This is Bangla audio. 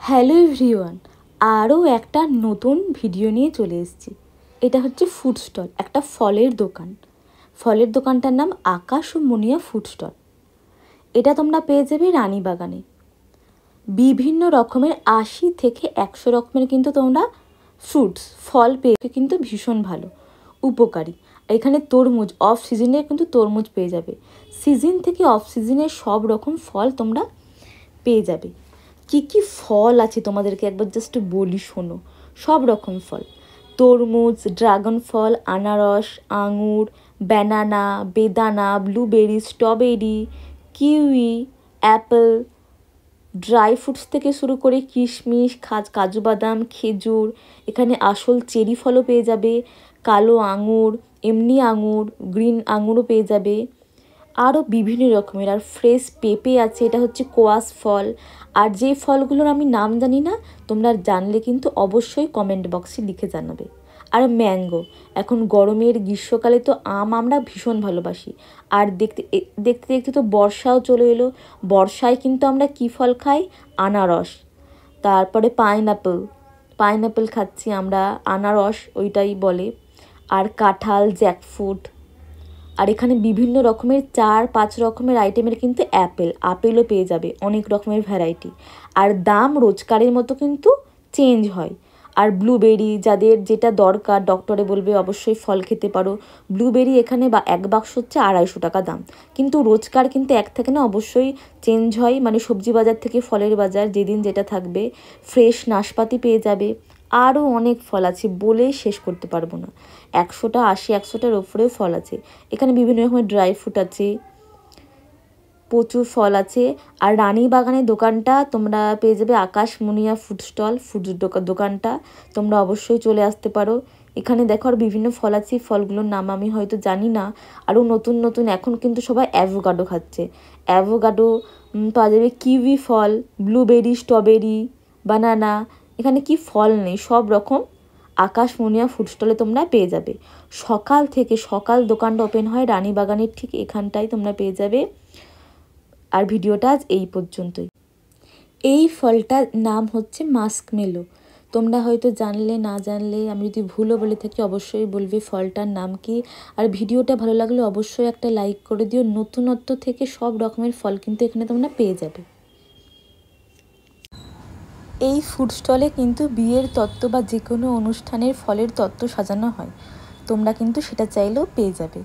হ্যালো এভরিওয়ান, আরও একটা নতুন ভিডিও নিয়ে চলে এসেছি। এটা হচ্ছে ফুড স্টল, একটা ফলের দোকান। ফলের দোকানটার নাম আকাশ ও মুনিয়া ফুড স্টল। এটা তোমরা পেয়ে যাবে রানীবাগানে। বিভিন্ন রকমের 80 থেকে 100 রকমের কিন্তু তোমরা ফল পেয়ে কিন্তু ভীষণ ভালো, উপকারী। এখানে তরমুজ, অফ সিজনের কিন্তু তরমুজ পেয়ে যাবে। সিজন থেকে অফ সিজনের সব রকম ফল তোমরা পেয়ে যাবে। কি কি ফল আছে তোমাদেরকে একবার জাস্ট বলি, শোনো। সব রকম ফল, তরমুজ, ড্রাগন ফল, আনারস, আঙুর, ব্যানানা, বেদানা, blueberry, strawberry, kiwi, Apple, dry fruits থেকে শুরু করে কিশমিশ, কাজু বাদাম, খেজুর। এখানে আসল চেরি ফলও পেয়ে যাবে, কালো আঙুর, এমনি আঙুর, গ্রিন আঙুরও পেয়ে যাবে, আরও বিভিন্ন রকমের। আর ফ্রেশ পেঁপে আছে, এটা হচ্ছে কোয়াশ ফল। আর যে ফলগুলোর আমি নাম জানি না, তোমরা জানলে কিন্তু অবশ্যই কমেন্ট বক্সে লিখে জানাবে। আর ম্যাঙ্গো, এখন গরমের গ্রীষ্মকালে তো আম আমরা ভীষণ ভালোবাসি। আর দেখতে দেখতে দেখতে তো বর্ষাও চলে এলো। বর্ষায় কিন্তু আমরা কী ফল খাই? আনারস। তারপরে পাইনঅ্যাপেল খাচ্ছি আমরা, আনারস ওইটাই বলে। আর কাঁঠাল, জ্যাকফ্রুট। আর এখানে বিভিন্ন রকমের 4-5 রকমের আইটেমের কিন্তু আপেলও পেয়ে যাবে, অনেক রকমের ভ্যারাইটি। আর দাম রোজকারের মতো কিন্তু চেঞ্জ হয়। আর ব্লুবেরি, যাদের যেটা দরকার, ডক্টরে বলবে অবশ্যই ফল খেতে পারো। ব্লুবেরি এখানে এক বাক্স হচ্ছে 250 টাকা দাম, কিন্তু রোজকার কিন্তু এক থাকে না, অবশ্যই চেঞ্জ হয়। মানে সবজি বাজার থেকে ফলের বাজার, যেদিন যেটা থাকবে। ফ্রেশ নাশপাতি পেয়ে যাবে। আরও অনেক ফল আছে, বলে শেষ করতে পারবো না। 180-100টার ওপরেও ফল আছে। এখানে বিভিন্ন রকমের ড্রাই ফ্রুট আছে, প্রচুর ফল আছে। আর রানীবাগানের দোকানটা তোমরা পেয়ে যাবে আকাশ মুনিয়া ফুড স্টল, দোকানটা তোমরা অবশ্যই চলে আসতে পারো। এখানে দেখো আর বিভিন্ন ফল আছে, ফলগুলোর নাম আমি হয়তো জানি না। আরও নতুন নতুন এখন কিন্তু সবাই অ্যাভোকাডো খাচ্ছে। অ্যাভোকাডো পাওয়া যাবে, কিউই ফল, ব্লুবেরি, স্ট্রবেরি, বানানা। এখানে কি ফল নেই, সব রকম আকাশ মুনিয়া ফুড স্টলে তোমরা পেয়ে যাবে। সকাল দোকানটা ওপেন হয় রানীবাগানের ঠিক এখানটায় তোমরা পেয়ে যাবে। আর ভিডিওটা আজ এই পর্যন্তই। এই ফলটার নাম হচ্ছে মাস্কমেলো। তোমরা হয়তো জানলে, না জানলে আমি যদি ভুলও বলে থাকি অবশ্যই বলবে ফলটার নাম কি। আর ভিডিওটা ভালো লাগলে অবশ্যই একটা লাইক করে দিও। নতুনত্ব থেকে সব রকমের ফল কিন্তু এখানে তোমরা পেয়ে যাবে। এই ফুড স্টলে কিন্তু বিয়ের তত্ত্ব বা যে কোনো অনুষ্ঠানের ফলের তত্ত্ব সাজানো হয়, তোমরা কিন্তু সেটা চাইলেও পেয়ে যাবে।